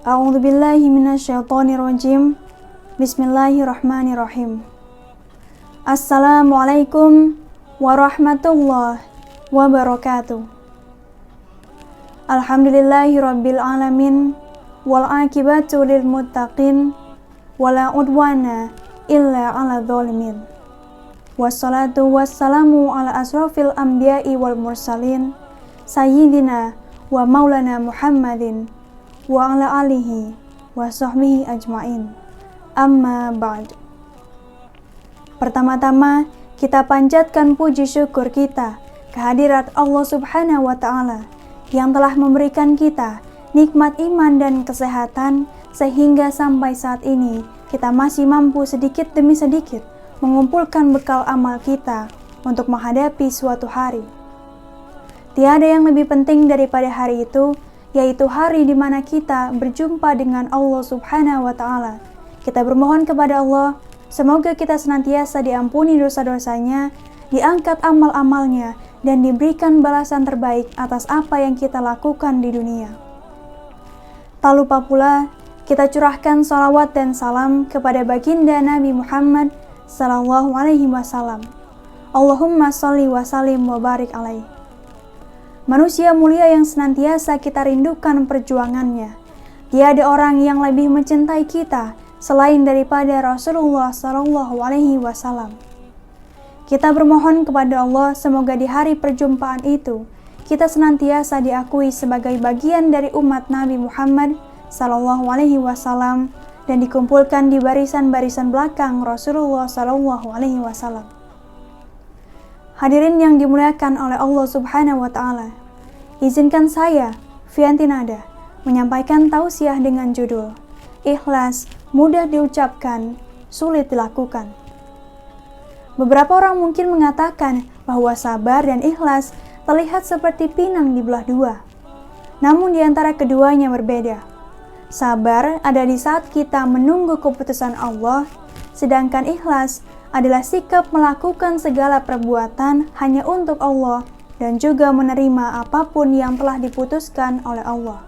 A'udzubillahi minasyaitonirrajim. Bismillahirrahmanirrahim. Assalamualaikum warahmatullahi wabarakatuh. Alhamdulillahirabbil alamin wal aqibatu lil muttaqin wala udwana illa 'alal zalimin. Wassalatu wassalamu ala asrofil anbiya'i wal mursalin sayyidina wa maulana Muhammadin wa ala alihi wa sahbihi ajmain. Amma ba'd. Pertama-tama kita panjatkan puji syukur kita kehadirat Allah Subhanahu wa Ta'ala yang telah memberikan kita nikmat iman dan kesehatan sehingga sampai saat ini kita masih mampu sedikit demi sedikit mengumpulkan bekal amal kita untuk menghadapi suatu hari. Tiada yang lebih penting daripada hari itu, yaitu hari di mana kita berjumpa dengan Allah Subhanahu wa Ta'ala. Kita bermohon kepada Allah, semoga kita senantiasa diampuni dosa-dosanya, diangkat amal-amalnya, dan diberikan balasan terbaik atas apa yang kita lakukan di dunia. Tak lupa pula, kita curahkan salawat dan salam kepada baginda Nabi Muhammad sallallahu alaihi wasallam. Allahumma sholli wa sallim wa barik alaihi. Manusia mulia yang senantiasa kita rindukan perjuangannya. Tiada orang yang lebih mencintai kita selain daripada Rasulullah sallallahu alaihi wasallam. Kita bermohon kepada Allah semoga di hari perjumpaan itu kita senantiasa diakui sebagai bagian dari umat Nabi Muhammad sallallahu alaihi wasallam dan dikumpulkan di barisan-barisan belakang Rasulullah sallallahu alaihi wasallam. Hadirin yang dimuliakan oleh Allah Subhanahu wa Ta'ala, izinkan saya, Fianti Nada, menyampaikan tausiah dengan judul Ikhlas mudah diucapkan, sulit dilakukan. Beberapa orang mungkin mengatakan bahwa sabar dan ikhlas terlihat seperti pinang dibelah dua. Namun di antara keduanya berbeda. Sabar ada di saat kita menunggu keputusan Allah, sedangkan ikhlas adalah sikap melakukan segala perbuatan hanya untuk Allah dan juga menerima apapun yang telah diputuskan oleh Allah.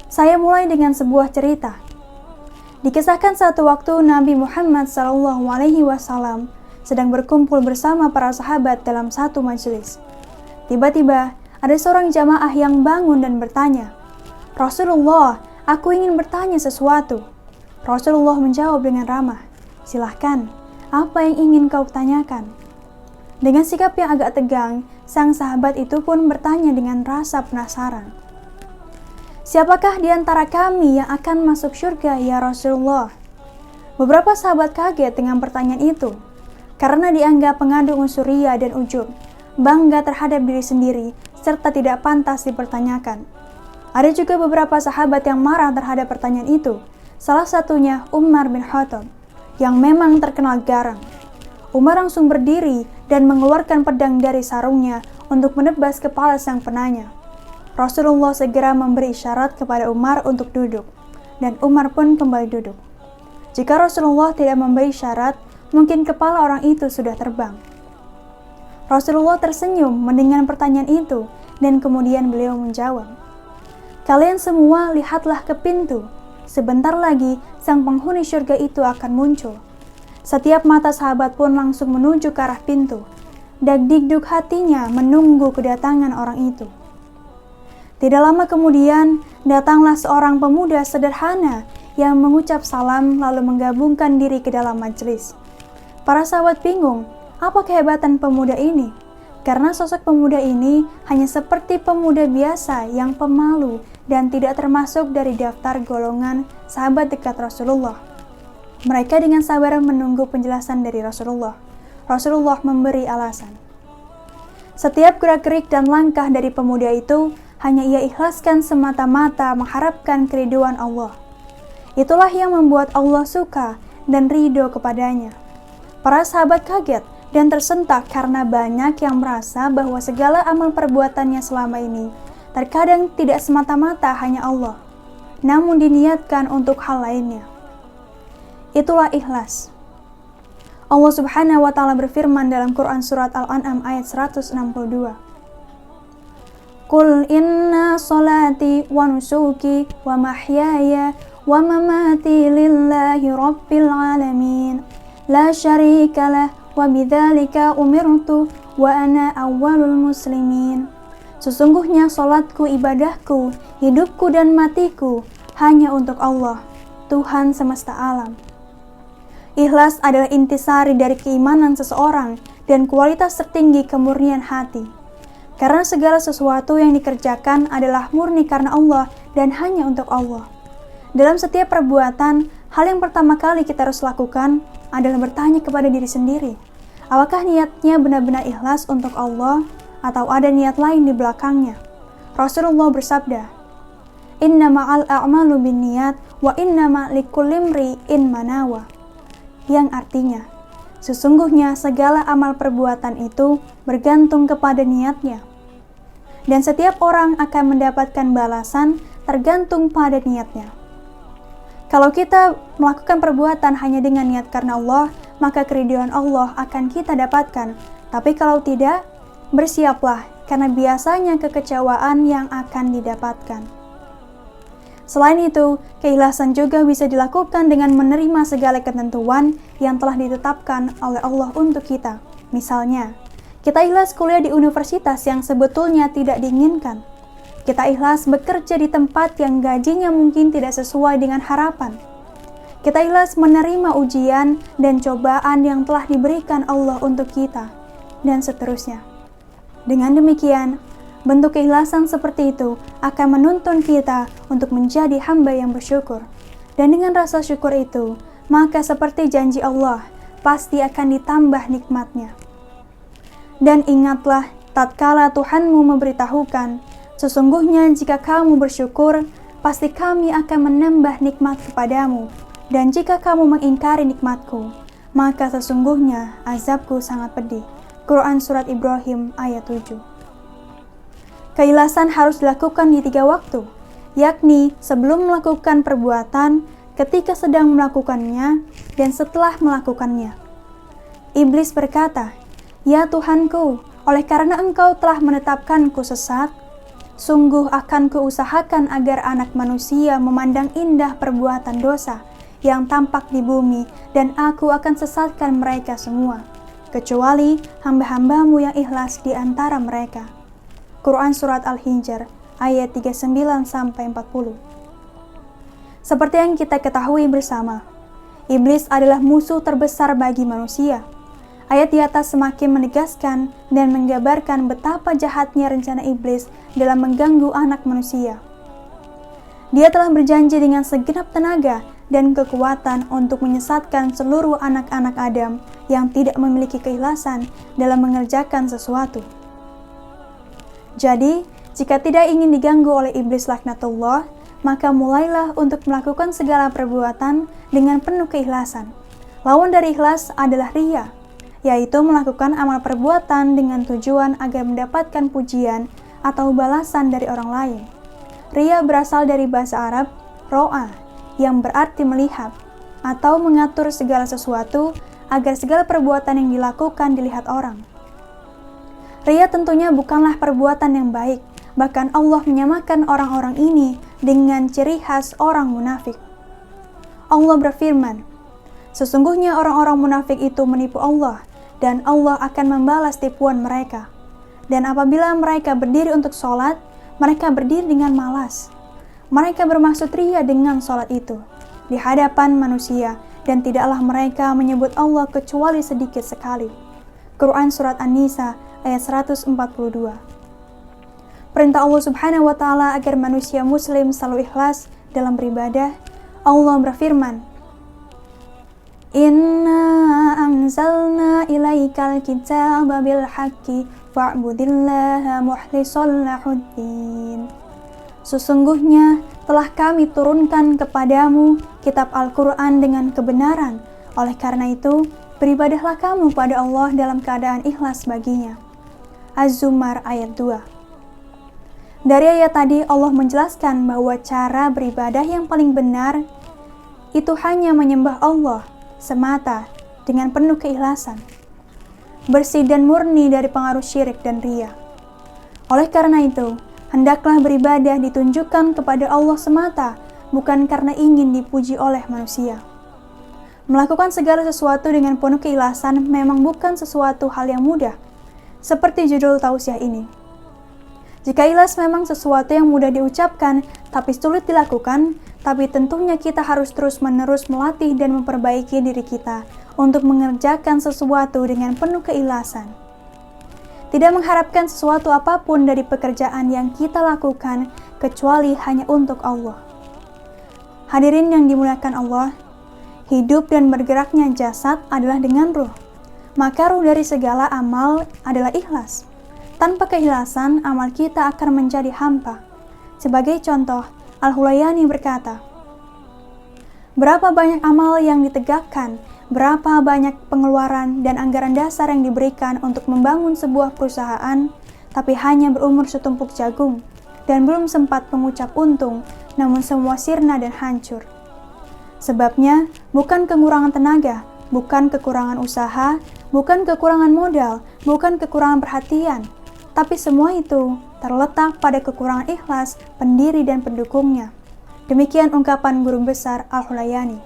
Saya mulai dengan sebuah cerita. Dikisahkan satu waktu Nabi Muhammad SAW sedang berkumpul bersama para sahabat dalam satu majelis. Tiba-tiba ada seorang jamaah yang bangun dan bertanya, "Rasulullah, aku ingin bertanya sesuatu." Rasulullah menjawab dengan ramah, "Silahkan, apa yang ingin kau tanyakan?" Dengan sikap yang agak tegang, sang sahabat itu pun bertanya dengan rasa penasaran, "Siapakah di antara kami yang akan masuk surga ya Rasulullah?" Beberapa sahabat kaget dengan pertanyaan itu, karena dianggap mengandung unsur riya dan ujub, bangga terhadap diri sendiri, serta tidak pantas dipertanyakan. Ada juga beberapa sahabat yang marah terhadap pertanyaan itu, salah satunya Umar bin Khattab, yang memang terkenal garang. Umar langsung berdiri dan mengeluarkan pedang dari sarungnya untuk menebas kepala sang penanya. Rasulullah segera memberi isyarat kepada Umar untuk duduk, dan Umar pun kembali duduk. Jika Rasulullah tidak memberi isyarat, mungkin kepala orang itu sudah terbang. Rasulullah tersenyum mendengar pertanyaan itu, dan kemudian beliau menjawab, "Kalian semua lihatlah ke pintu. Sebentar lagi sang penghuni surga itu akan muncul." Setiap mata sahabat pun langsung menuju ke arah pintu. Dagdikduk hatinya menunggu kedatangan orang itu. Tidak lama kemudian, datanglah seorang pemuda sederhana yang mengucap salam lalu menggabungkan diri ke dalam majelis. Para sahabat bingung, apa kehebatan pemuda ini? Karena sosok pemuda ini hanya seperti pemuda biasa yang pemalu dan tidak termasuk dari daftar golongan sahabat dekat Rasulullah. Mereka dengan sabar menunggu penjelasan dari Rasulullah. Rasulullah memberi alasan. Setiap gerak-gerik dan langkah dari pemuda itu hanya ia ikhlaskan semata-mata mengharapkan keriduan Allah. Itulah yang membuat Allah suka dan ridho kepadanya. Para sahabat kaget dan tersentak karena banyak yang merasa bahwa segala amal perbuatannya selama ini terkadang tidak semata-mata hanya Allah, namun diniatkan untuk hal lainnya. Itulah ikhlas. Allah Subhanahu wa Ta'ala berfirman dalam Quran Surat Al-An'am ayat 162, Qul inna salati wa nusuki wa mahyaya wa mamati lillahi rabbil alamin. La syarika lah wa bidzalika umirtu wa ana awwalul muslimin. Sesungguhnya salatku, ibadahku, hidupku dan matiku hanya untuk Allah, Tuhan semesta alam. Ikhlas adalah intisari dari keimanan seseorang dan kualitas tertinggi kemurnian hati. Karena segala sesuatu yang dikerjakan adalah murni karena Allah dan hanya untuk Allah. Dalam setiap perbuatan, hal yang pertama kali kita harus lakukan adalah bertanya kepada diri sendiri, apakah niatnya benar-benar ikhlas untuk Allah atau ada niat lain di belakangnya? Rasulullah bersabda, "Inna ma'al a'malu binniyat wa inna ma'likulli imri'in manawa." Yang artinya, sesungguhnya segala amal perbuatan itu bergantung kepada niatnya. Dan setiap orang akan mendapatkan balasan tergantung pada niatnya. Kalau kita melakukan perbuatan hanya dengan niat karena Allah, maka keridhaan Allah akan kita dapatkan. Tapi kalau tidak, bersiaplah karena biasanya kekecewaan yang akan didapatkan. Selain itu, keikhlasan juga bisa dilakukan dengan menerima segala ketentuan yang telah ditetapkan oleh Allah untuk kita. Misalnya, kita ikhlas kuliah di universitas yang sebetulnya tidak diinginkan. Kita ikhlas bekerja di tempat yang gajinya mungkin tidak sesuai dengan harapan. Kita ikhlas menerima ujian dan cobaan yang telah diberikan Allah untuk kita, dan seterusnya. Dengan demikian, bentuk keikhlasan seperti itu akan menuntun kita untuk menjadi hamba yang bersyukur. Dan dengan rasa syukur itu, maka seperti janji Allah, pasti akan ditambah nikmatnya. Dan ingatlah, tatkala Tuhanmu memberitahukan, sesungguhnya jika kamu bersyukur, pasti kami akan menambah nikmat kepadamu. Dan jika kamu mengingkari nikmatku, maka sesungguhnya azabku sangat pedih. Quran Surat Ibrahim ayat 7. Keikhlasan harus dilakukan di 3 waktu, yakni sebelum melakukan perbuatan, ketika sedang melakukannya, dan setelah melakukannya. Iblis berkata, "Ya Tuhanku, oleh karena Engkau telah menetapkanku sesat, sungguh akan kuusahakan agar anak manusia memandang indah perbuatan dosa yang tampak di bumi, dan aku akan sesatkan mereka semua, kecuali hamba-hambamu yang ikhlas di antara mereka." Quran Surat Al-Hijr ayat 39-40. Seperti yang kita ketahui bersama, iblis adalah musuh terbesar bagi manusia. Ayat di atas semakin menegaskan dan menggambarkan betapa jahatnya rencana iblis dalam mengganggu anak manusia. Dia telah berjanji dengan segenap tenaga dan kekuatan untuk menyesatkan seluruh anak-anak Adam yang tidak memiliki keikhlasan dalam mengerjakan sesuatu. Jadi, jika tidak ingin diganggu oleh iblis laknatullah, maka mulailah untuk melakukan segala perbuatan dengan penuh keikhlasan. Lawan dari ikhlas adalah riya, yaitu melakukan amal perbuatan dengan tujuan agar mendapatkan pujian atau balasan dari orang lain. Riya berasal dari bahasa Arab ro'a, yang berarti melihat atau mengatur segala sesuatu agar segala perbuatan yang dilakukan dilihat orang. Riya tentunya bukanlah perbuatan yang baik, bahkan Allah menyamakan orang-orang ini dengan ciri khas orang munafik. Allah berfirman, "Sesungguhnya orang-orang munafik itu menipu Allah, dan Allah akan membalas tipuan mereka. Dan apabila mereka berdiri untuk sholat, mereka berdiri dengan malas. Mereka bermaksud riya dengan sholat itu di hadapan manusia, dan tidaklah mereka menyebut Allah kecuali sedikit sekali." Quran Surat An-Nisa ayat 142. Perintah Allah Subhanahu wa Ta'ala agar manusia Muslim selalu ikhlas dalam beribadah. Allah berfirman, "Inna anzalna ilaikal kitaba bil haqqi fa'budillaha mukhlishan lahuddin." Sesungguhnya telah kami turunkan kepadamu kitab Al-Quran dengan kebenaran. Oleh karena itu, beribadahlah kamu pada Allah dalam keadaan ikhlas baginya. Az-Zumar ayat 2. Dari ayat tadi Allah menjelaskan bahwa cara beribadah yang paling benar itu hanya menyembah Allah semata dengan penuh keikhlasan, bersih dan murni dari pengaruh syirik dan riya. Oleh karena itu, Hendaklah beribadah ditunjukkan kepada Allah semata, bukan karena ingin dipuji oleh manusia. Melakukan segala sesuatu dengan penuh keikhlasan memang bukan sesuatu hal yang mudah, seperti judul tausiah ini. Jika ikhlas memang sesuatu yang mudah diucapkan, tapi sulit dilakukan, tapi tentunya kita harus terus-menerus melatih dan memperbaiki diri kita untuk mengerjakan sesuatu dengan penuh keikhlasan. Tidak mengharapkan sesuatu apapun dari pekerjaan yang kita lakukan, kecuali hanya untuk Allah. Hadirin yang dimuliakan Allah, hidup dan bergeraknya jasad adalah dengan ruh. Maka ruh dari segala amal adalah ikhlas. Tanpa keikhlasan, amal kita akan menjadi hampa. Sebagai contoh, Al-Hulayani berkata, berapa banyak amal yang ditegakkan, berapa banyak pengeluaran dan anggaran dasar yang diberikan untuk membangun sebuah perusahaan, tapi hanya berumur setumpuk jagung, dan belum sempat mengucap untung, namun semua sirna dan hancur. Sebabnya, bukan kekurangan tenaga, bukan kekurangan usaha, bukan kekurangan modal, bukan kekurangan perhatian, tapi semua itu terletak pada kekurangan ikhlas pendiri dan pendukungnya. Demikian ungkapan guru besar Al-Hulayani.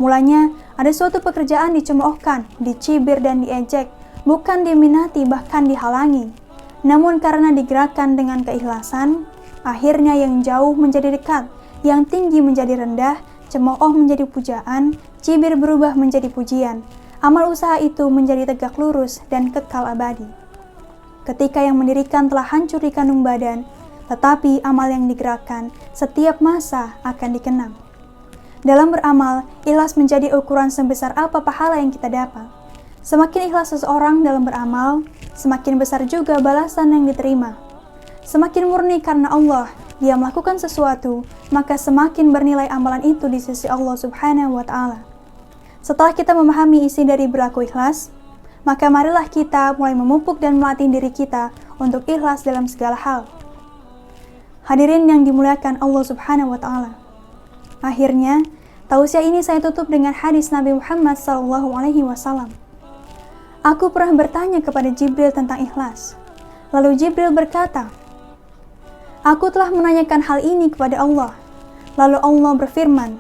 Mulanya, ada suatu pekerjaan dicemoohkan, dicibir dan diejek, bukan diminati bahkan dihalangi. Namun karena digerakkan dengan keikhlasan, akhirnya yang jauh menjadi dekat, yang tinggi menjadi rendah, cemooh menjadi pujaan, cibir berubah menjadi pujian. Amal usaha itu menjadi tegak lurus dan kekal abadi. Ketika yang mendirikan telah hancur di kandung badan, tetapi amal yang digerakkan setiap masa akan dikenang. Dalam beramal, ikhlas menjadi ukuran sebesar apa pahala yang kita dapat. Semakin ikhlas seseorang dalam beramal, semakin besar juga balasan yang diterima. Semakin murni karena Allah dia melakukan sesuatu, maka semakin bernilai amalan itu di sisi Allah Subhanahu wa Ta'ala. Setelah kita memahami isi dari berlaku ikhlas, maka marilah kita mulai memupuk dan melatih diri kita untuk ikhlas dalam segala hal. Hadirin yang dimuliakan Allah Subhanahu wa Ta'ala. Akhirnya, tausiah ini saya tutup dengan hadis Nabi Muhammad SAW. Aku pernah bertanya kepada Jibril tentang ikhlas. Lalu Jibril berkata, aku telah menanyakan hal ini kepada Allah. Lalu Allah berfirman,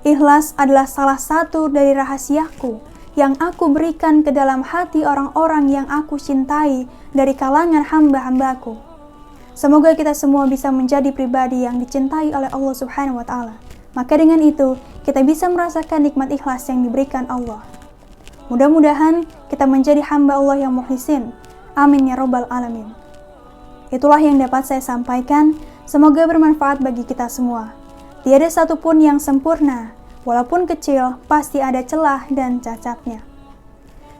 ikhlas adalah salah satu dari rahasiaku yang aku berikan ke dalam hati orang-orang yang aku cintai dari kalangan hamba-hambaku. Semoga kita semua bisa menjadi pribadi yang dicintai oleh Allah Subhanahu wa Ta'ala. Maka dengan itu, kita bisa merasakan nikmat ikhlas yang diberikan Allah. Mudah-mudahan kita menjadi hamba Allah yang mukhlisin. Amin ya Rabbal Alamin. Itulah yang dapat saya sampaikan. Semoga bermanfaat bagi kita semua. Tiada satupun yang sempurna. Walaupun kecil, pasti ada celah dan cacatnya.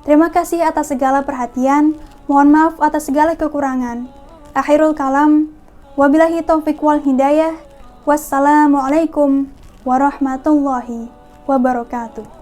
Terima kasih atas segala perhatian. Mohon maaf atas segala kekurangan. Akhirul kalam. Wabillahi taufiq wal hidayah. Wassalamualaikum warahmatullahi wabarakatuh.